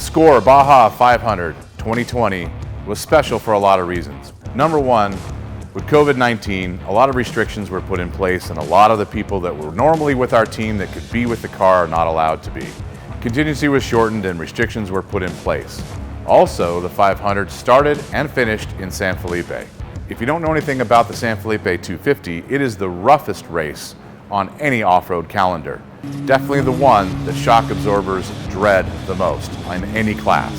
STORR Baja 500 2020 was special for a lot of reasons. Number one, with COVID-19, a lot of restrictions were put in place and a lot of the people that were normally with our team that could be with the car are not allowed to be. Contingency was shortened and restrictions were put in place. Also, the 500 started and finished in San Felipe. If you don't know anything about the San Felipe 250, it is the roughest race on any off-road calendar. Definitely the one that shock absorbers dread the most in any class.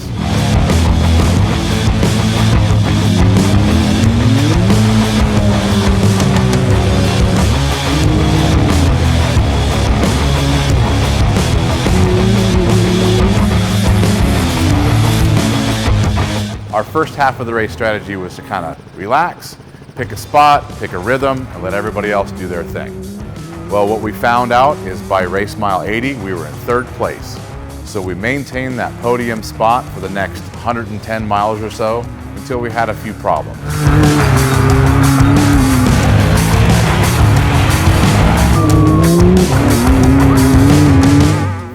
Our first half of the race strategy was to kind of relax, pick a spot, pick a rhythm, and let everybody else do their thing. Well, what we found out is by race mile 80, we were in third place. So we maintained that podium spot for the next 110 miles or so until we had a few problems.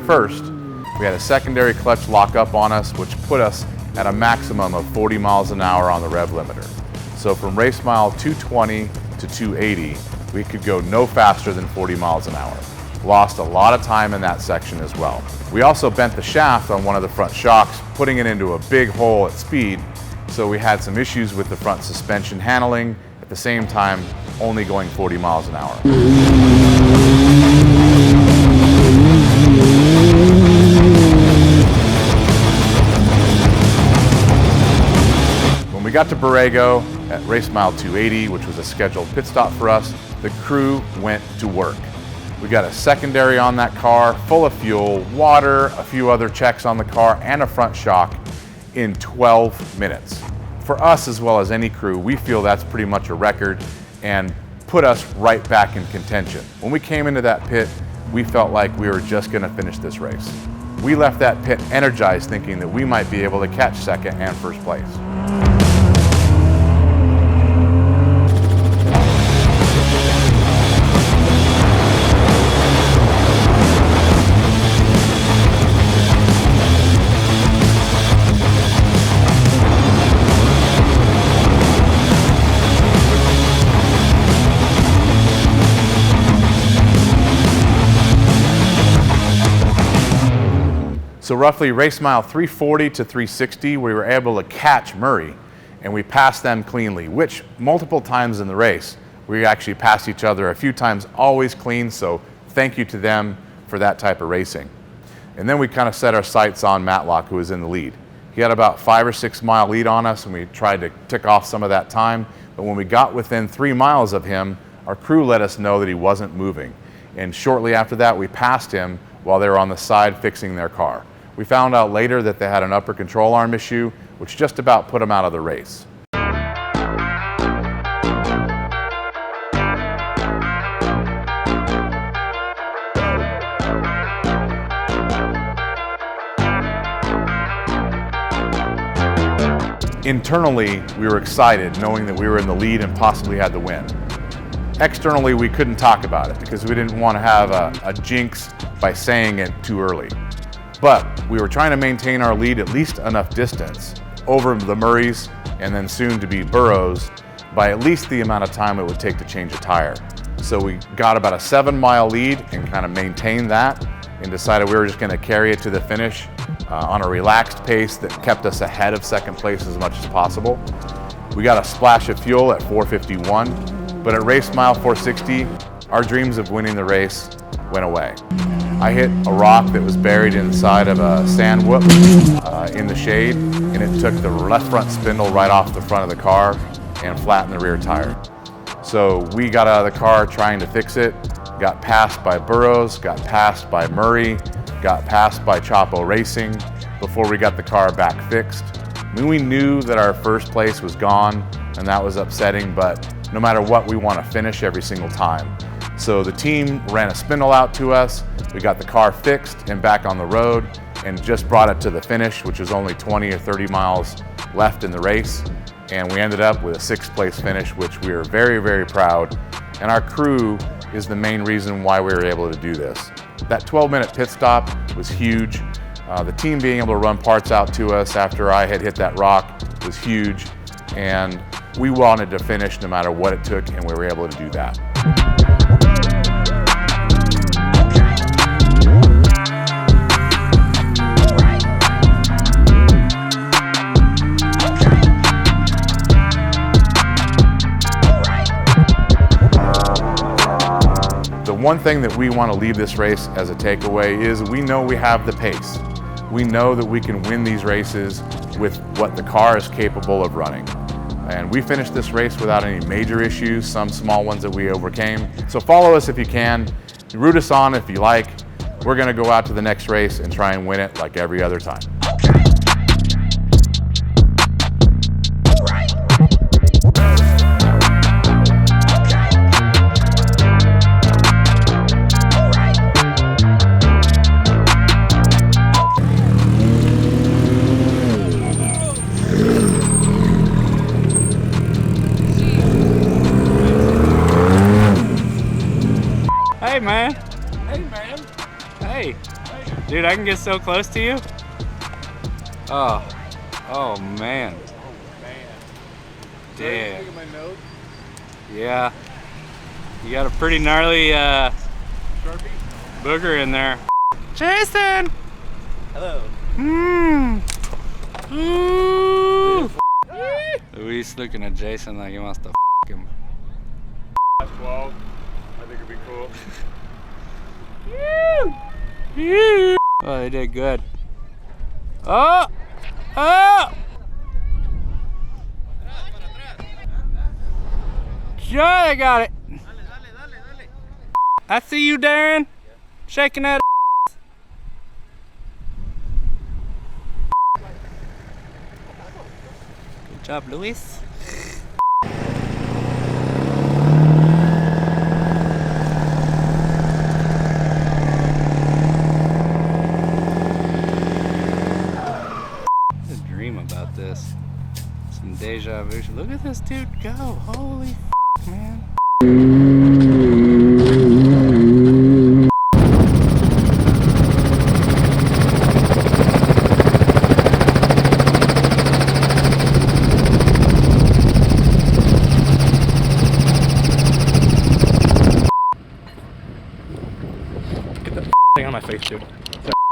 First, we had a secondary clutch lock up on us, which put us at a maximum of 40 miles an hour on the rev limiter. So from race mile 220 to 280, we could go no faster than 40 miles an hour. Lost a lot of time in that section as well. We also bent the shaft on one of the front shocks, putting it into a big hole at speed, so we had some issues with the front suspension handling, at the same time only going 40 miles an hour. When we got to Borrego at race mile 280, which was a scheduled pit stop for us, the crew went to work. We got a secondary on that car, full of fuel, water, a few other checks on the car, and a front shock in 12 minutes. For us, as well as any crew, we feel that's pretty much a record and put us right back in contention. When we came into that pit, we felt like we were just gonna finish this race. We left that pit energized, thinking that we might be able to catch second and first place. So roughly race mile 340 to 360, we were able to catch Murray and we passed them cleanly, which multiple times in the race, we actually passed each other a few times, always clean, so thank you to them for that type of racing. And then we kind of set our sights on Matlock, who was in the lead. He had about 5 or 6 mile lead on us and we tried to tick off some of that time, but when we got within 3 miles of him, our crew let us know that he wasn't moving. And shortly after that, we passed him while they were on the side fixing their car. We found out later that they had an upper control arm issue, which just about put them out of the race. Internally, we were excited knowing that we were in the lead and possibly had the win. Externally, we couldn't talk about it because we didn't want to have a jinx by saying it too early. But we were trying to maintain our lead at least enough distance over the Murrays and then soon to be Burrows by at least the amount of time it would take to change a tire. So we got about a 7 mile lead and kind of maintained that and decided we were just going to carry it to the finish on a relaxed pace that kept us ahead of second place as much as possible. We got a splash of fuel at 451, but at race mile 460, our dreams of winning the race went away. I hit a rock that was buried inside of a sand whoop in the shade, and it took the left front spindle right off the front of the car and flattened the rear tire. So we got out of the car trying to fix it, got passed by Burrows, got passed by Murray, got passed by Chapo Racing before we got the car back fixed. I mean, we knew that our first place was gone, and that was upsetting, but no matter what, we want to finish every single time. So the team ran a spindle out to us, we got the car fixed and back on the road and just brought it to the finish, which was only 20 or 30 miles left in the race. And we ended up with a 6th place finish, which we are very, very proud. And our crew is the main reason why we were able to do this. That 12-minute pit stop was huge. The team being able to run parts out to us after I had hit that rock was huge, and we wanted to finish no matter what it took, and we were able to do that. The one thing that we want to leave this race as a takeaway is we know we have the pace. We know that we can win these races with what the car is capable of running. And we finished this race without any major issues, some small ones that we overcame. So follow us if you can, root us on if you like. We're going to go out to the next race and try and win it like every other time. Hey man. Hey man. Hey. Dude, I can get so close to you. Oh. Oh man. Oh man. Damn. Look at my nose. Yeah. You got a pretty gnarly Sharpie? booger in there. Jason! Hello. Ooh. Luis looking at Jason like he wants to f him. 12. I think it'd be cool. Oh, they did good. Oh! Oh! Yeah, they got it. I see you, Darren. Shaking that. Good job, Luis. About this. Some deja vu. Look at this dude go. Holy f, man.